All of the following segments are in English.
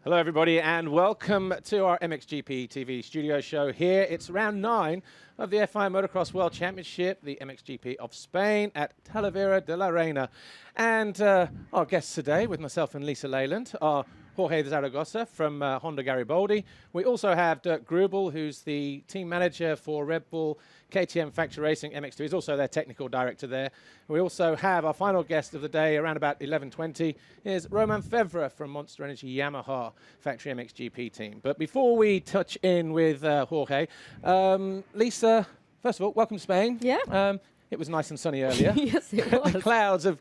Hello, everybody, and welcome to our MXGP TV studio show here. It's round 9 of the FI Motocross World Championship, the MXGP of Spain at Talavera de la Reina. And our guests today, with myself and Lisa Leyland, are Jorge Zaragoza from Honda Garibaldi. We also have Dirk Grubel, who's the team manager for Red Bull KTM Factory Racing MX2. He's also their technical director there. We also have our final guest of the day, around about 11:20, is Romain Febvre from Monster Energy Yamaha Factory MXGP team. But before we touch in with Jorge, Lisa, first of all, welcome to Spain. Yeah. It was nice and sunny earlier. Yes, it was. The clouds have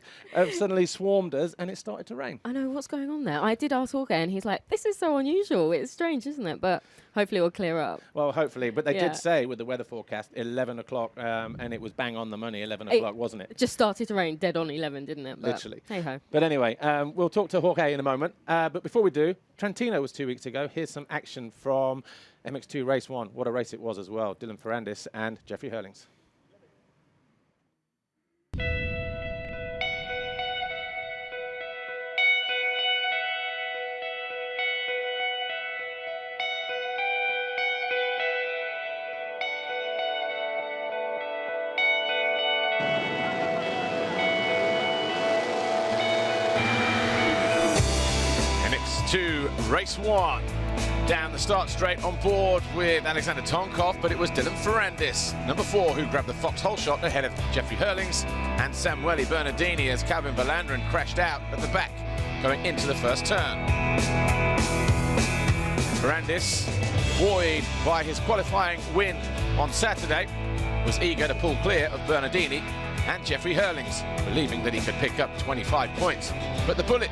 suddenly swarmed us, and it started to rain. I know, what's going on there? I did ask Jorge, and he's like, this is so unusual. It's strange, isn't it? But hopefully it will clear up. Well, hopefully. But they did say with the weather forecast, 11 o'clock, and it was bang on the money, 11 o'clock, wasn't it? It just started to rain dead on 11, didn't it? But literally. Hey-ho. But anyway, we'll talk to Jorge in a moment. But before we do, Trentino was 2 weeks ago. Here's some action from MX2 Race 1. What a race it was as well. Dylan Ferrandis and Jeffrey Hurlings. To race 1. Down the start straight on board with Alexander Tonkov, but it was Dylan Ferrandis, number 4, who grabbed the foxhole shot ahead of Jeffrey Hurlings and Samuele Bernardini as Calvin Verlanderen crashed out at the back going into the first turn. Ferrandis, buoyed by his qualifying win on Saturday, was eager to pull clear of Bernardini and Jeffrey Hurlings, believing that he could pick up 25 points. But the bullet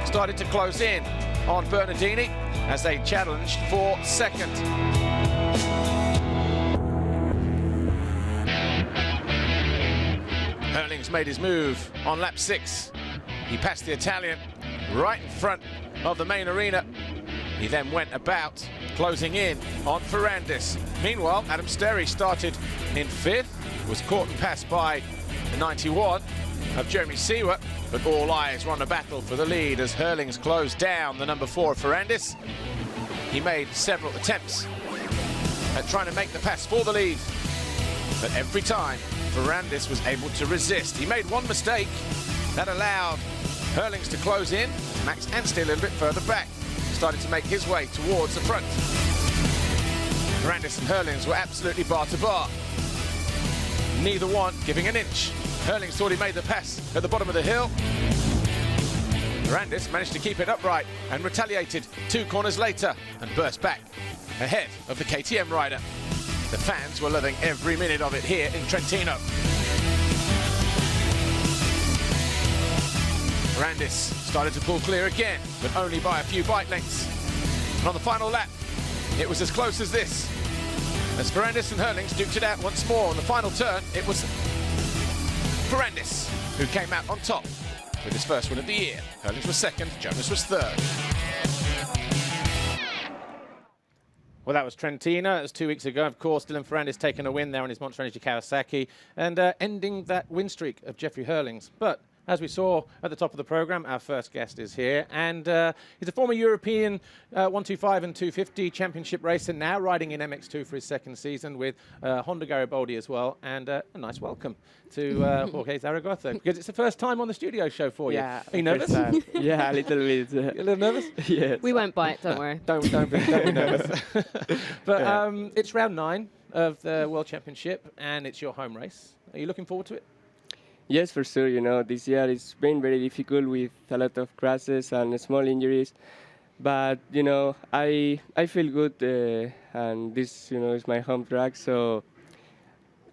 started to close in on Bernardini as they challenged for second. Hurlings made his move on lap 6. He passed the Italian right in front of the main arena. He then went about, closing in on Ferrandis. Meanwhile, Adam Sterry started in 5th, was caught and passed by the 91 of Jeremy Seward, but all eyes were on the battle for the lead as Hurlings closed down the number 4 of Ferrandis. He made several attempts at trying to make the pass for the lead, but every time Ferrandis was able to resist. He made one mistake that allowed Hurlings to close in. Max Anstey a little bit further back started to make his way towards the front. Ferrandis and Hurlings were absolutely bar to bar, neither one giving an inch. Hurlings thought he made the pass at the bottom of the hill. Ferrandis managed to keep it upright and retaliated 2 corners later and burst back ahead of the KTM rider. The fans were loving every minute of it here in Trentino. Ferrandis started to pull clear again, but only by a few bike lengths. And on the final lap, it was as close as this. As Ferrandis and Hurlings duked it out once more on the final turn, it was Ferrandis who came out on top with his first win of the year. Hurlings was 2nd, Jonas was 3rd. Well, that was Trentino. It was 2 weeks ago. Of course, Dylan Ferrandis taking a win there on his Monster Energy Kawasaki and ending that win streak of Jeffrey Hurlings. But as we saw at the top of the program, our first guest is here, and he's a former European 125 and 250 championship racer, now riding in MX2 for his 2nd season with Honda Garibaldi as well, and a nice welcome to Jorge Zaragoza, because it's the first time on the studio show for you. Yeah. Are you nervous? Yeah, a little bit. You're a little nervous? Yes. We won't bite, don't worry. Don't be nervous. But it's round 9 of the World Championship, and it's your home race. Are you looking forward to it? Yes, for sure. You know, this year it's been very difficult with a lot of crashes and small injuries. But, you know, I feel good, and this, you know, is my home track. So,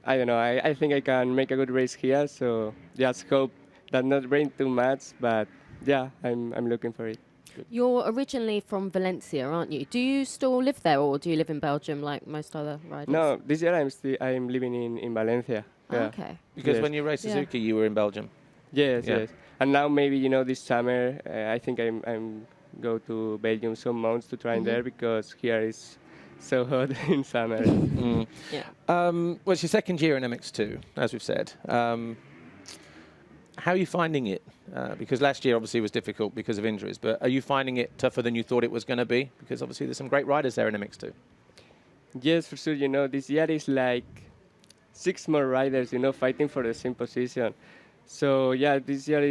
I don't know, I think I can make a good race here. So, just hope that not rain too much. But, yeah, I'm looking for it. Good. You're originally from Valencia, aren't you? Do you still live there, or do you live in Belgium like most other riders? No, this year I'm living in Valencia. Oh, Yeah. okay. Because Yes. when you raced Suzuki, you were in Belgium. Yes, Yeah. yes. And now maybe, you know, this summer, I think I'm go to Belgium some months to train there because here is so hot in summer. Yeah. Well, it's your 2nd year in MX2, as we've said. How are you finding it? Because last year obviously was difficult because of injuries, but are you finding it tougher than you thought it was going to be? Because obviously there's some great riders there in MX2. Yes, for sure. You know, this year is like 6 more riders, you know, fighting for the same position. So yeah, this year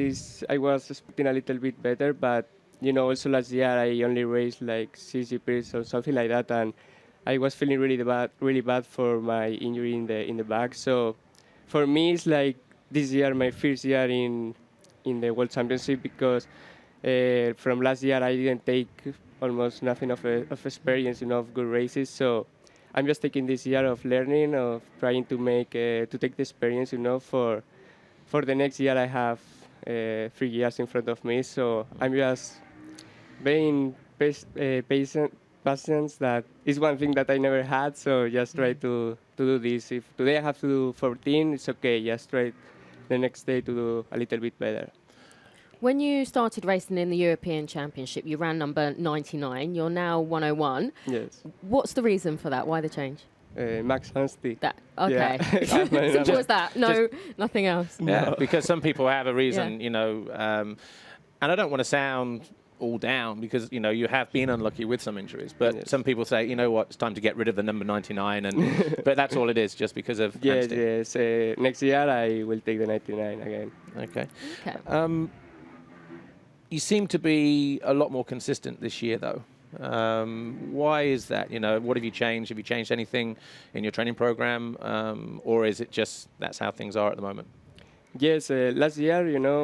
I was expecting a little bit better, but you know, also last year I only raced like 6 GPs or something like that, and I was feeling really bad for my injury in the back. So for me, it's like this year my first year in the World Championship, because from last year I didn't take almost nothing of experience, you know, of good races. So I'm just taking this year of learning, of trying to make to take the experience, you know, for the next year. I have 3 years in front of me, so I'm just being patient. Patience, that is one thing that I never had, so just try to do this. If today I have to do 14, it's okay. Just try the next day to do a little bit better. When you started racing in the European Championship, you ran number 99. You're now 101. Yes. What's the reason for that? Why the change? Max honesty. That okay. Yeah. Simple as that. No, nothing else. Yeah, No. because some people have a reason, Yeah. you know, and I don't want to sound all down, because you know you have been unlucky with some injuries, but Yes. some people say, you know what, it's time to get rid of the number 99, and but that's all it is, just because of Yes, hamstring. yes. Next year I will take the 99 again. Okay. Okay. You seem to be a lot more consistent this year, though. Why is that? You know, what have you changed? Have you changed anything in your training program, or is it just that's how things are at the moment? Yes, last year, you know,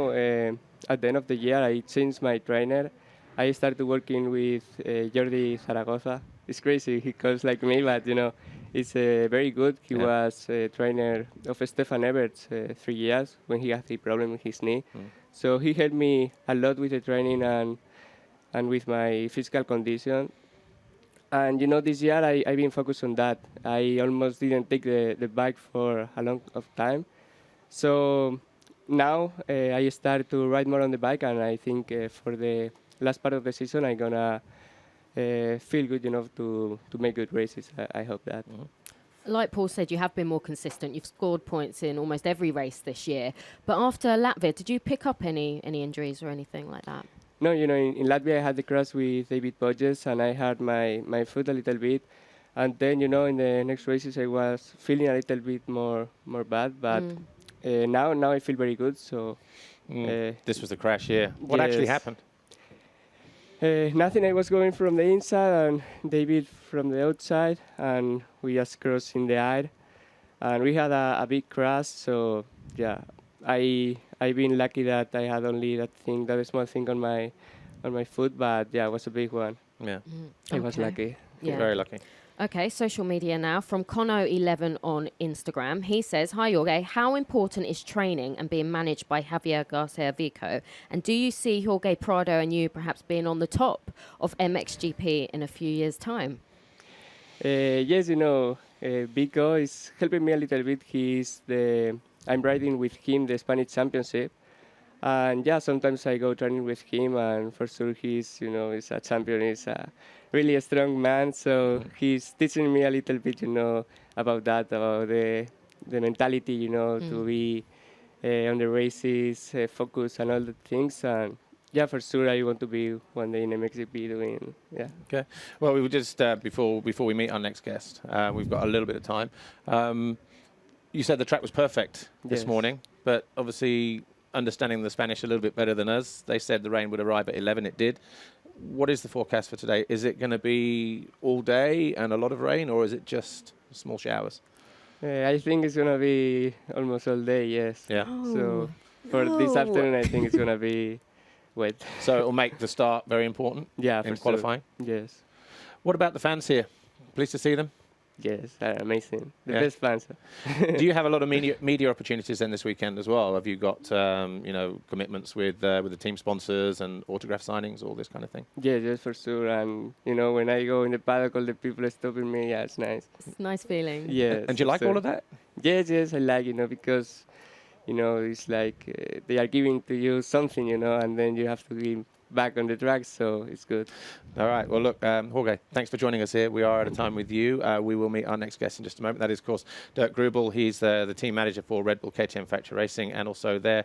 at the end of the year, I changed my trainer. I started working with Jorge Zaragoza. It's crazy, he calls like me, but you know, it's very good. He Yeah. was a trainer of Stefan Evert's 3 years when he had a problem with his knee. So he helped me a lot with the training and with my physical condition. And you know, this year I've been focused on that. I almost didn't take the bike for a long of time. So now I start to ride more on the bike, and I think for the last part of the season I'm gonna feel good enough to make good races. I hope that. Like Paul said, you have been more consistent. You've scored points in almost every race this year. But after Latvia, did you pick up any injuries or anything like that? No, you know, in Latvia I had the crash with David Podges, and I hurt my foot a little bit. And then, you know, in the next races I was feeling a little bit more bad, but now I feel very good. So This was the crash year. What actually yes. happened? Nothing. I was going from the inside and David from the outside, and we just crossed in the air, and we had a big crash. So yeah, I've been lucky that I had only that small thing on my foot, but yeah, it was a big one. Yeah, I was Okay. lucky. Yeah. very lucky. Okay, social media now. From Cono11 on Instagram. He says, "Hi Jorge, how important is training and being managed by Javier Garcia Vico? And do you see Jorge Prado and you perhaps being on the top of MXGP in a few years' time?" Yes, you know, Vico is helping me a little bit. I'm riding with him the Spanish Championship, and yeah, sometimes I go training with him, and for sure he's a champion. He's a really strong man, so he's teaching me a little bit, you know, about the mentality, you know, to be on the races, focus and all the things, and yeah, for sure I want to be one day in MXGP doing, yeah. Okay. Well, we were just before we meet our next guest, we've got a little bit of time. You said the track was perfect this Yes. morning, but obviously understanding the Spanish a little bit better than us, they said the rain would arrive at 11. It did. What is the forecast for today? Is it going to be all day and a lot of rain, or is it just small showers? I think it's gonna be almost all day, yes. Yeah. So for this No. afternoon, I think it's gonna be wet. So it will make the start very important Yeah, in for qualifying. Sure. Yes, What about the fans here? Pleased to see them. yes, amazing. The Yeah. best fans. Do you have a lot of media opportunities then this weekend as well? Have you got commitments with the team sponsors and autograph signings, all this kind of thing? Yes, for sure. And you know, when I go in the paddock, all the people are stopping me. Yeah, it's nice. It's a nice feeling. Yes. And do you like so- all of that? Yes, I like, you know, because you know it's like they are giving to you something, you know, and then you have to give back on the track, so it's good. All right. Well, look, Jorge, thanks for joining us here. We are at a time with you. We will meet our next guest in just a moment. That is, of course, Dirk Grubel. He's the team manager for Red Bull KTM Factory Racing and also their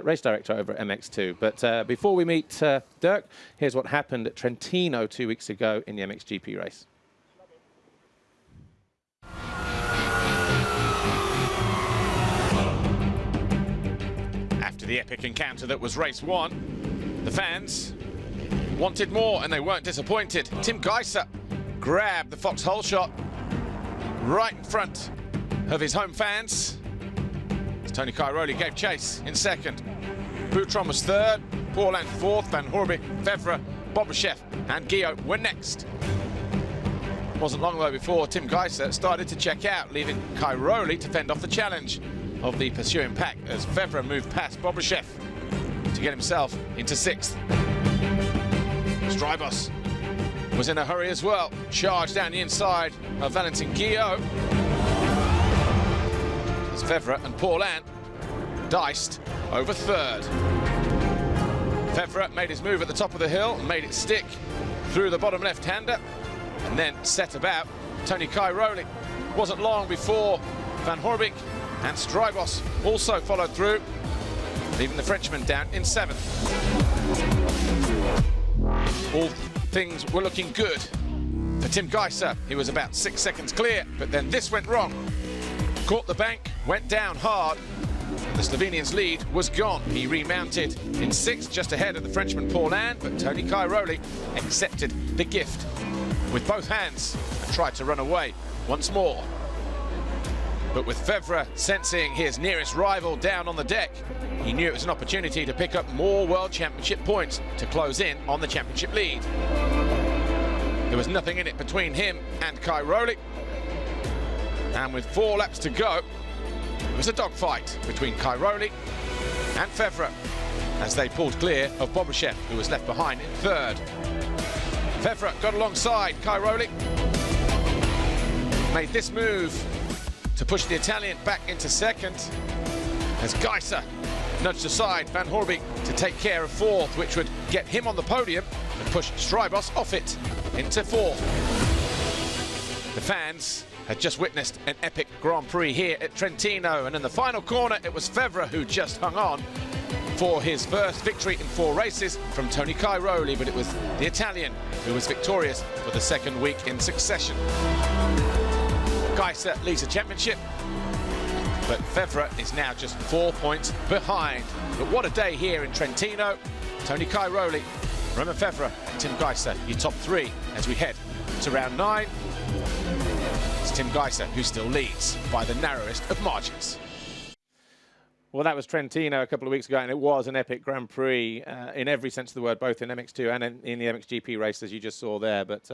race director over at MX2. But before we meet Dirk, here's what happened at Trentino 2 weeks ago in the MXGP race. After the epic encounter that was race 1, the fans wanted more and they weren't disappointed. Tim Geiser grabbed the foxhole shot right in front of his home fans. As Tony Cairoli gave chase in second. Boutron was third, Paul and fourth, Van Horby, Febvre, Bobryshev and Guillaume were next. Wasn't long though before Tim Geiser started to check out, leaving Cairoli to fend off the challenge of the pursuing pack as Febvre moved past Bobryshev to get himself into sixth. Strybos was in a hurry as well, charged down the inside of Valentin Guillaume as Febvre and Paulin diced over third. Febvre made his move at the top of the hill and made it stick through the bottom left-hander and then set about Tony Cairoli. Wasn't long before Van Horbeek and Strybos also followed through, leaving the Frenchman down in seventh. All things were looking good for Tim Geiser. He was about 6 seconds clear, but then this went wrong. Caught the bank, went down hard. The Slovenian's lead was gone. He remounted in sixth, just ahead of the Frenchman Paulin, but Tony Cairoli accepted the gift with both hands and tried to run away once more. But with Febvre sensing his nearest rival down on the deck, he knew it was an opportunity to pick up more World Championship points to close in on the championship lead. There was nothing in it between him and Cairoli. And with 4 laps to go, it was a dogfight between Cairoli and Febvre as they pulled clear of Bobryshev, who was left behind in third. Febvre got alongside Cairoli, made this move to push the Italian back into second as Geiser nudged aside Van Horbeek to take care of fourth, which would get him on the podium and push Strybos off it into fourth. The fans had just witnessed an epic Grand Prix here at Trentino, and in the final corner it was Febvre who just hung on for his first victory in 4 races from Tony Cairoli, but it was the Italian who was victorious for the second week in succession. Geiser leads the championship, but Febvre is now just 4 points behind. But what a day here in Trentino. Tony Cairoli, Romain Febvre, Tim Geiser, your top 3 as we head to round 9. It's Tim Geiser who still leads by the narrowest of margins. Well, that was Trentino a couple of weeks ago, and it was an epic Grand Prix in every sense of the word, both in MX2 and in the MXGP race, as you just saw there. But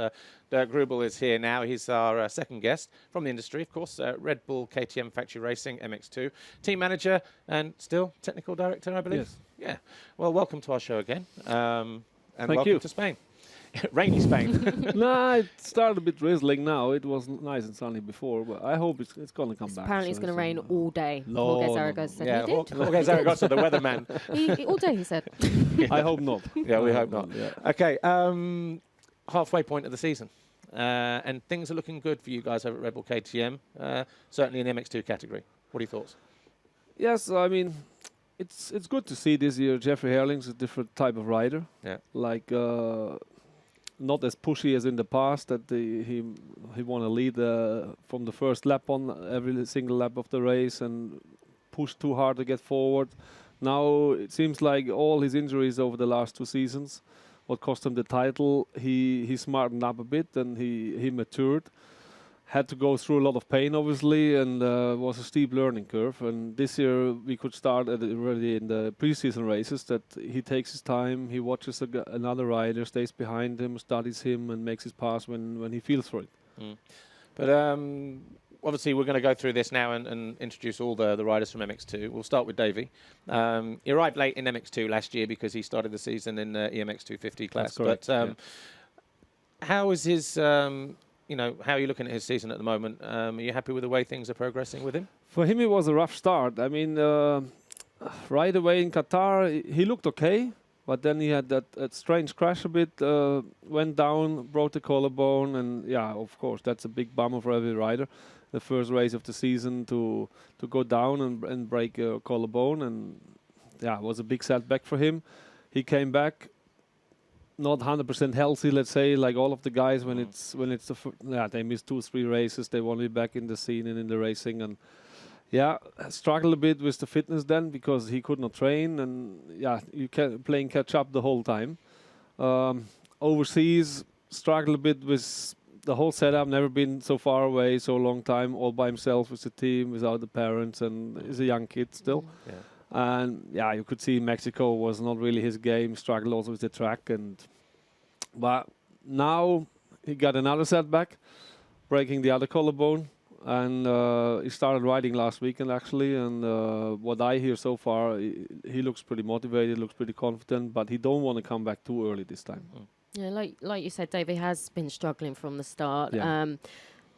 Dirk Grubel is here now. He's our second guest from the industry, of course, Red Bull KTM Factory Racing, MX2. Team manager and still technical director, I believe? Yes. Yeah. Well, welcome to our show again. And Thank welcome you. to Spain. Rainy Spain. No, it started a bit drizzling now. It was nice and sunny before, but I hope it's going to come back. Apparently it's going to rain all day. No, Jorge no, Zaragoza said Yeah, he did. Jorge Zaragoza, the weatherman. All day he said. I hope not. Yeah, we hope not. Yeah. Okay, halfway point of the season. And things are looking good for you guys over at Red Bull KTM, certainly in the MX2 category. What are your thoughts? Yes, I mean, it's good to see this year Jeffrey Herling's a different type of rider. Yeah. Like, not as pushy as in the past, that he want to lead from the first lap on every single lap of the race and push too hard to get forward. Now it seems like all his injuries over the last 2 seasons, what cost him the title, he smartened up a bit and he matured. Had to go through a lot of pain, obviously, and was a steep learning curve. And this year we could start already in the preseason races that he takes his time, he watches another rider, stays behind him, studies him, and makes his pass when he feels for it. Mm. But obviously we're going to go through this now and introduce all the riders from MX2. We'll start with Davey. He arrived late in MX2 last year because he started the season in EMX 250 class. That's correct, but how is his... how are you looking at his season at the moment? Are you happy with the way things are progressing with him? For him, it was a rough start. I mean, right away in Qatar, he looked okay, But then he had that strange crash a bit, went down, broke the collarbone, and yeah, of course, that's a big bummer for every rider. The first race of the season to go down and break a collarbone, and yeah, it was a big setback for him. He came back, not 100% healthy, let's say, like all of the guys. When it's they missed 2-3 races, they want to be back in the scene and in the racing, and yeah, struggled a bit with the fitness then because he could not train, and yeah, you playing catch up the whole time. Overseas, struggled a bit with the whole setup. Never been so far away, so long time, all by himself with the team, without the parents, and he's a young kid still. Yeah. And yeah, you could see Mexico was not really his game. Struggled also with the track, but now he got another setback, breaking the other collarbone. And he started riding last weekend actually, and what I hear so far, he looks pretty motivated, looks pretty confident, but he don't want to come back too early this time. Yeah, like you said, Dave, he has been struggling from the start. Yeah.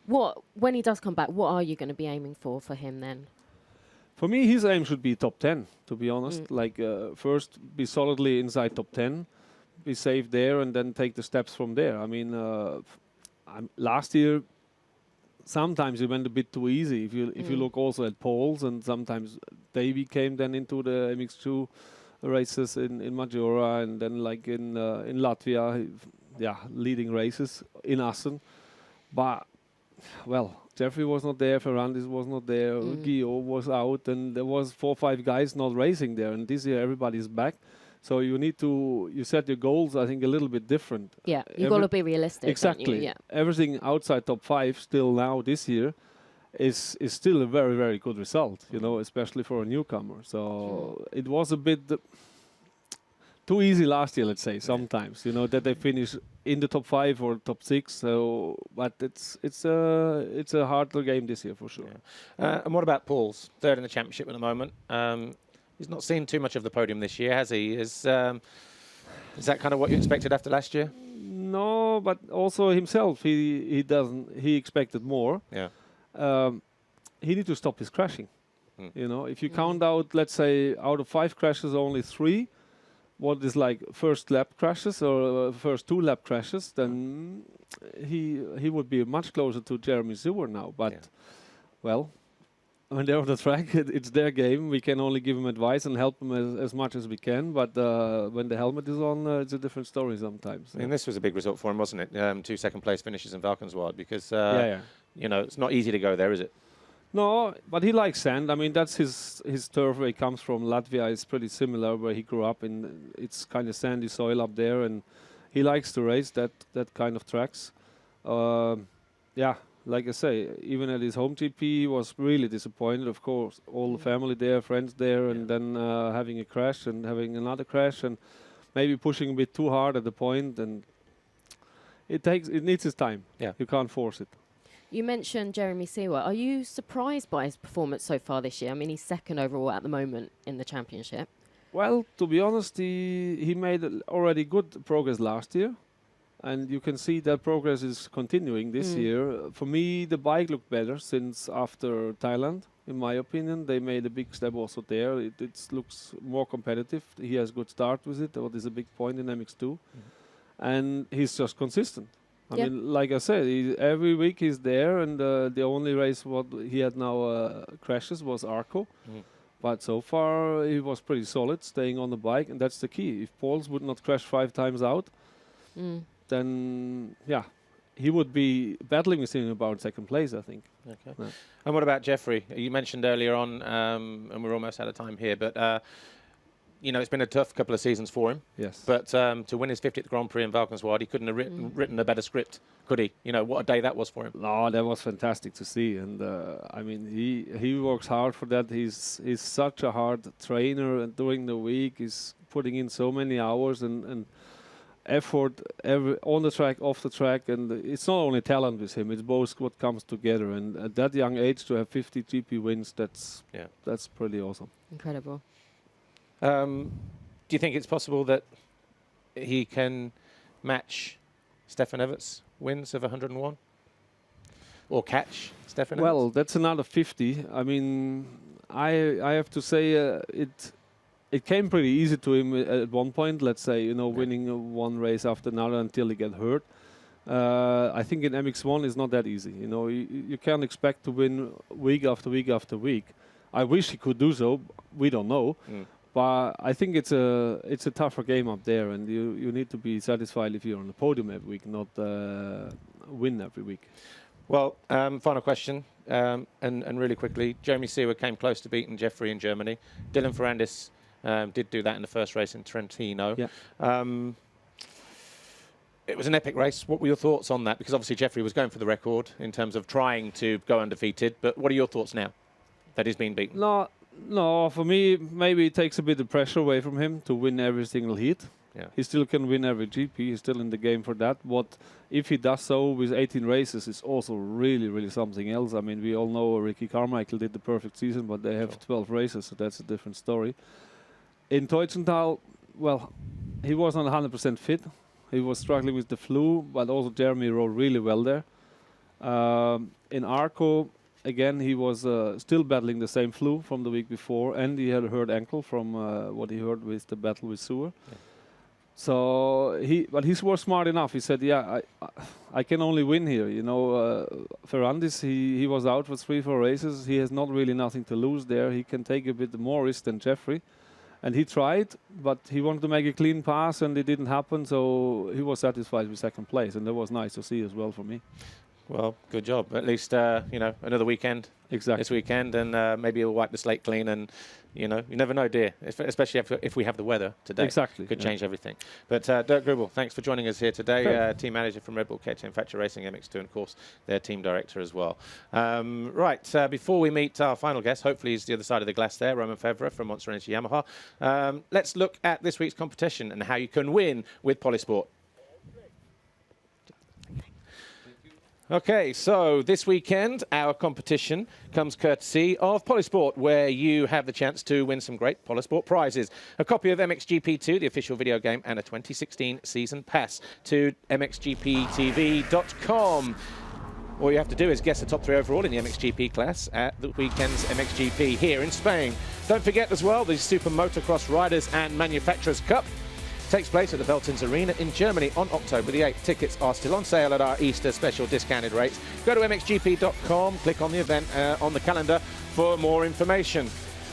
When he does come back, what are you going to be aiming for him then? For me, his aim should be top 10, to be honest. Like first, be solidly inside top 10, be safe there, and then take the steps from there. I mean, last year, sometimes it went a bit too easy. If you look also at polls, and sometimes Davey came then into the MX2 races in Majora, and then like in Latvia, leading races in Assen. But well, Jeffrey was not there, Ferrandis was not there, Guillaume was out, and there was 4 or 5 guys not racing there. And this year everybody's back. So you set your goals, I think, a little bit different. Yeah, you've got to be realistic. Exactly. Don't you? Yeah. Everything outside top 5 still now this year is still a very, very good result, especially for a newcomer. So it was a bit too easy last year, let's say, sometimes, that they finish in the top 5 or top 6. So, but it's a harder game this year for sure. Yeah. And what about Paul's third in the championship at the moment? He's not seen too much of the podium this year, has he? Is that kind of what you expected after last year? No, but also himself, he doesn't. He expected more. Yeah. He need to stop his crashing. If you count out, let's say, out of 5 crashes, only 3, what is like first lap crashes or first 2 lap crashes, then he would be much closer to Jeremy Sewer now. But well, when they're on the track, it's their game. We can only give them advice and help them as much as we can. But when the helmet is on, it's a different story sometimes. And this was a big result for him, wasn't it? 2 second-place finishes in Valkenswaard, because it's not easy to go there, is it? No, but he likes sand. I mean, that's his turf where he comes from. Latvia is pretty similar where he grew up in. It's kind of sandy soil up there, and he likes to race that kind of tracks. Like I say, even at his home GP, he was really disappointed. Of course, all the family there, friends there, and then having a crash and having another crash, and maybe pushing a bit too hard at the point. And it needs his time. Yeah, you can't force it. You mentioned Jeremy Sewer. Are you surprised by his performance so far this year? I mean, he's second overall at the moment in the championship. Well, to be honest, he made already good progress last year. And you can see that progress is continuing this year. For me, the bike looked better since after Thailand, in my opinion. They made a big step also there. It looks more competitive. He has good start with it. That is a big point in MX2. And he's just consistent. I mean, like I said, every week he's there. And the only race what he had now crashes was Arco. But so far, he was pretty solid, staying on the bike. And that's the key. If Pauls would not crash 5 times out, then he would be battling with him about second place, I think. Okay. Yeah. And what about Jeffrey? You mentioned earlier on, and we're almost out of time here, but it's been a tough couple of seasons for him. Yes. But to win his 50th Grand Prix in Valkenswaard, he couldn't have written a better script, could he? What a day that was for him. No, that was fantastic to see, and I mean, he works hard for that. He's such a hard trainer, and during the week he's putting in so many hours and effort on the track, off the track, and it's not only talent with him, it's both what comes together. And at that young age to have 50 GP wins, that's pretty awesome. Incredible. Do you think it's possible that he can match Stefan Evert's wins of 101? Or catch Stefan Evert's? Well, that's another 50. I mean, I have to say it came pretty easy to him at one point. Let's say, winning one race after another until he get hurt. I think in MX1 it's not that easy. You can't expect to win week after week after week. I wish he could do so. We don't know. But I think it's a tougher game up there, and you need to be satisfied if you're on the podium every week, not win every week. Well, final question, and really quickly, Jeremy Seewer came close to beating Jeffrey in Germany. Dylan Ferrandis did do that in the first race in Trentino. Yeah. It was an epic race. What were your thoughts on that? Because obviously Jeffrey was going for the record in terms of trying to go undefeated, but what are your thoughts now that he's been beaten? No, for me, maybe it takes a bit of pressure away from him to win every single heat. Yeah. He still can win every GP. He's still in the game for that. What if he does so with 18 races? It's also really, really something else. I mean, we all know Ricky Carmichael did the perfect season, but they have 12 races, so that's a different story. In Teutschenthal, well, he wasn't 100% fit. He was struggling with the flu, but also Jeremy rode really well there. In Arco, again, he was still battling the same flu from the week before, and he had a hurt ankle from what he heard with the battle with Seewer. Yeah. So he was smart enough. He said, "Yeah, I can only win here." Ferrandis, he was out for 3-4 races. He has not really nothing to lose there. He can take a bit more risk than Jeffrey, and he tried, but he wanted to make a clean pass, and it didn't happen. So he was satisfied with second place, and that was nice to see as well for me. Well, good job. At least another weekend. Exactly. This weekend, and maybe he'll wipe the slate clean. And you never know, dear. Especially if we have the weather today. Exactly. Could change everything. But Dirk Grubel, thanks for joining us here today. Sure. Team manager from Red Bull KTM Factory Racing MX2, and of course their team director as well. Before we meet our final guest, hopefully he's the other side of the glass there, Romain Febvre from Monster Energy Yamaha. Let's look at this week's competition and how you can win with Polysport. Okay, so this weekend, our competition comes courtesy of Polysport, where you have the chance to win some great Polysport prizes. A copy of MXGP2, the official video game, and a 2016 season pass to MXGPTV.com. All you have to do is guess the top 3 overall in the MXGP class at the weekend's MXGP here in Spain. Don't forget as well the Super Motocross Riders and Manufacturers Cup. Takes place at the Veltins Arena in Germany on October the 8th. Tickets are still on sale at our Easter special discounted rates. Go to mxgp.com, click on the event on the calendar for more information.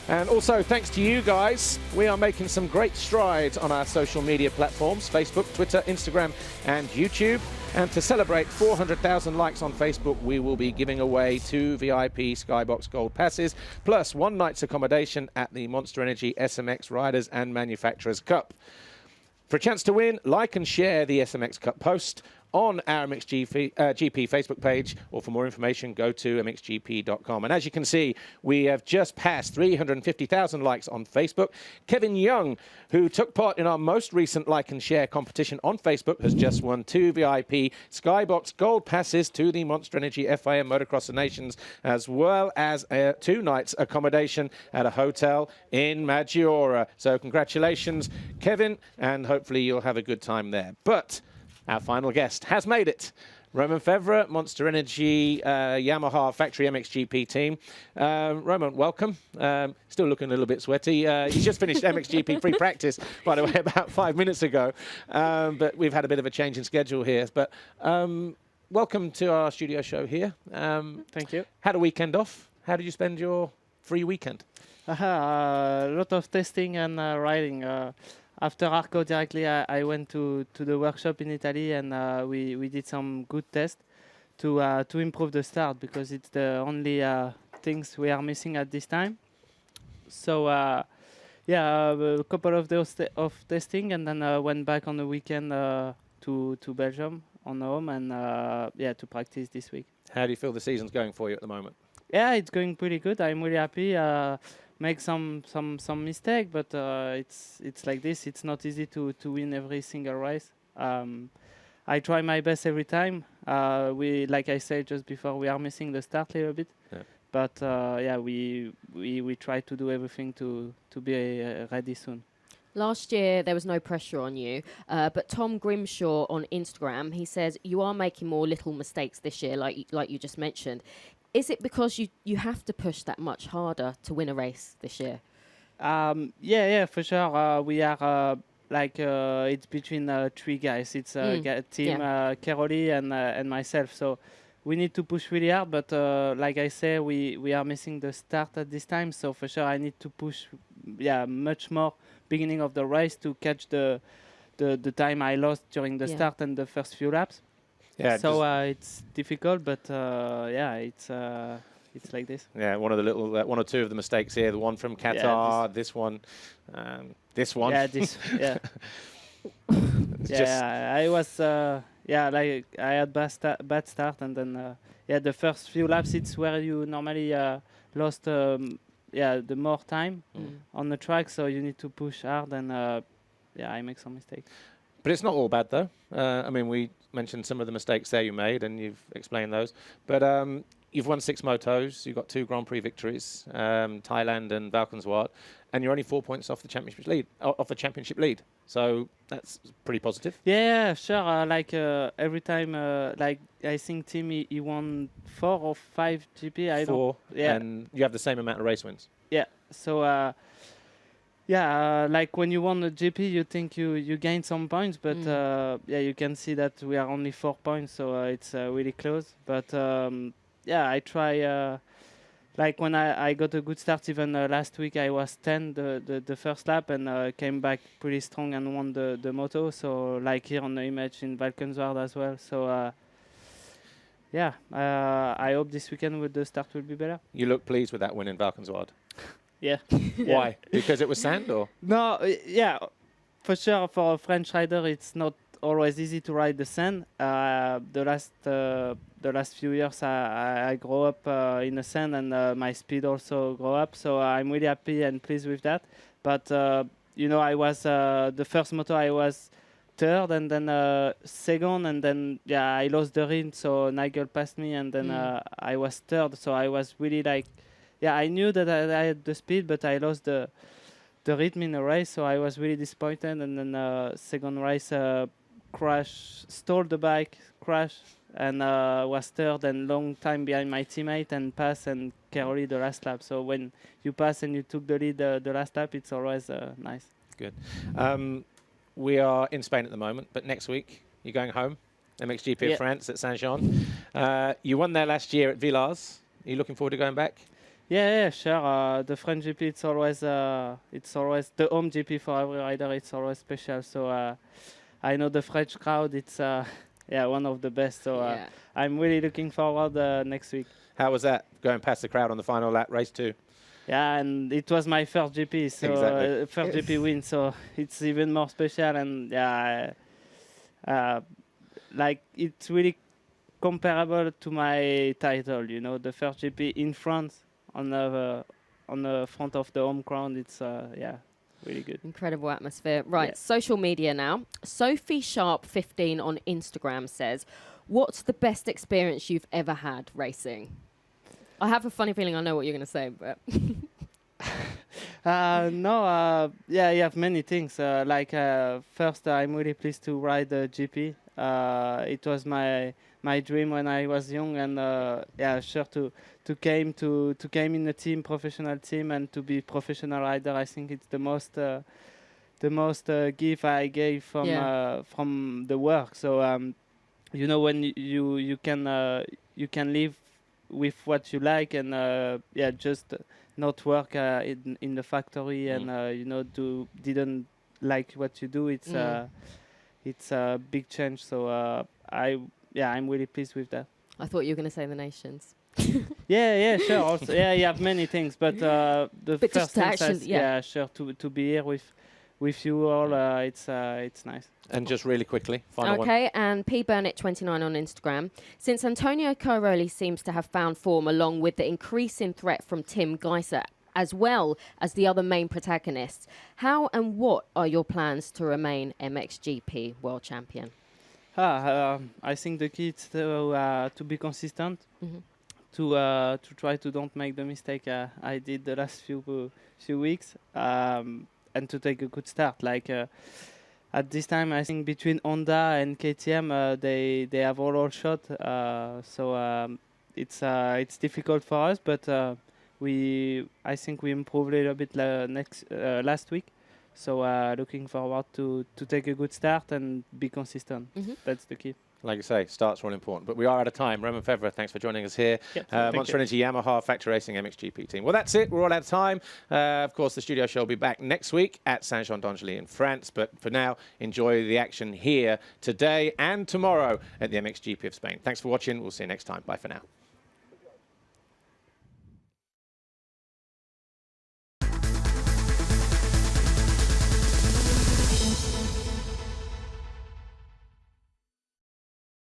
And also, thanks to you guys, we are making some great strides on our social media platforms, Facebook, Twitter, Instagram, and YouTube. And to celebrate 400,000 likes on Facebook, we will be giving away 2 VIP Skybox Gold passes, plus 1 night's accommodation at the Monster Energy SMX Riders and Manufacturers Cup. For a chance to win, like and share the SMX Cup post on our MXGP Facebook page, or for more information, go to mxgp.com. And as you can see, we have just passed 350,000 likes on Facebook. Kevin Young, who took part in our most recent like and share competition on Facebook, has just won 2 VIP Skybox Gold passes to the Monster Energy FIM Motocross of Nations, as well as 2 nights accommodation at a hotel in Maggiora. So congratulations, Kevin, and hopefully you'll have a good time there. But our final guest has made it. Romain Febvre, Monster Energy Yamaha Factory MXGP team. Romain, welcome. Still looking a little bit sweaty. He's just finished MXGP free practice, by the way, about 5 minutes ago. But we've had a bit of a change in schedule here. But welcome to our studio show here. Thank you. Had a weekend off. How did you spend your free weekend? A lot of testing and riding. After Arco directly, I went to the workshop in Italy, and we did some good tests to improve the start, because it's the only things we are missing at this time. So a couple of those of testing, and then went back on the weekend to Belgium on home, and to practice this week. How do you feel the season's going for you at the moment? Yeah, it's going pretty good. I'm really happy. Make some mistake, but it's like this. It's not easy to win every single race. I try my best every time. We, like I said just before, we are missing the start a little bit. Yeah. But we try to do everything to be ready soon. Last year, there was no pressure on you, but Tom Grimshaw on Instagram, he says you are making more little mistakes this year, like you just mentioned. Is it because you have to push that much harder to win a race this year? Yeah, for sure. We are it's between three guys. It's team Keroli and myself. So we need to push really hard. But like I say, we are missing the start at this time. So for sure, I need to push, much more beginning of the race to catch the time I lost during the start and the first few laps. Yeah. So it's difficult, but it's like this. Yeah, one of the little, one or two of the mistakes here. The one from Qatar, this one, this one. Yeah, this. Yeah. I was. Like I had bad start, and then the first few laps it's where you normally lost the more time on the track, so you need to push hard, and I make some mistakes. But it's not all bad though. I mean, we mentioned some of the mistakes there you made, and you've explained those. But you've won 6 motos. You've got 2 Grand Prix victories, Thailand and Valkenswaard, and you're only 4 points off the championship lead. So that's pretty positive. Yeah, sure. Every time, I think Tim he won 4 or 5 GP. I don't. 4. Yeah. And you have the same amount of race wins. Yeah. So. Like when you won a GP, you think you gain some points, but you can see that we are only 4 points, so it's really close. But I try. Like when I got a good start, even last week I was 10 the first lap and came back pretty strong and won the moto. So like here on the image in Valkenswaard as well. So I hope this weekend the start will be better. You look pleased with that win in Valkenswaard. Yeah. Why? Because it was sand, or? No, for sure. For a French rider, it's not always easy to ride the sand. The last few years, I grow up in the sand, and my speed also grow up. So I'm really happy and pleased with that. But I was the first moto. I was third, and then second, and then I lost the rim. So Nigel passed me, and then I was third. So I was really like. Yeah, I knew that I had the speed, but I lost the rhythm in the race, so I was really disappointed. And then second race, stalled the bike, crashed, and was third and long time behind my teammate and passed and Keroli the last lap. So when you pass and you took the lead the last lap, it's always nice. Good. We are in Spain at the moment, but next week you're going home, MXGP of France at Saint-Jean. You won there last year at Villars. Are you looking forward to going back? Yeah, sure. The French GP, it's always the home GP for every rider. It's always special. So I know the French crowd. It's one of the best. So I'm really looking forward next week. How was that going past the crowd on the final lap, race 2? Yeah, and it was my first GP, so exactly. First GP win. So it's even more special, and it's really comparable to my title. The first GP in France. On the front of the home ground, it's really good. Incredible atmosphere. Right, social media now. Sophie Sharp 15 on Instagram says, "What's the best experience you've ever had racing?" I have a funny feeling I know what you're going to say, but you have many things. First, I'm really pleased to ride the GP. It was my dream when I was young, and sure to came in a team, professional team, and to be professional rider. I think it's the most gift I gave from the work. So when you can live with what you like, and just not work in the factory, and didn't like what you do. It's a big change. So I'm really pleased with that. I thought you were going to say the nations. Sure. Also, you have many things, but the first thing, sure, to be here with you all, it's nice. And just really quickly, final one. Okay, and P Burnett 29 on Instagram. Since Antonio Cairoli seems to have found form along with the increasing threat from Tim Geiser, as well as the other main protagonists, how and what are your plans to remain MXGP world champion? I think the key is to be consistent, to try to don't make the mistake I did the last few weeks, and to take a good start. At this time, I think between Honda and KTM, they have all shot. So it's difficult for us, but I think we improved a little bit last week. So looking forward to take a good start and be consistent. That's the key. Like you say, starts are all important. But we are out of time. Romain Febvre, thanks for joining us here. Yep, Monster Energy, Yamaha, Factor Racing, MXGP team. Well, that's it. We're all out of time. Of course, the studio show will be back next week at Saint-Jean-d'Angely in France. But for now, enjoy the action here today and tomorrow at the MXGP of Spain. Thanks for watching. We'll see you next time. Bye for now.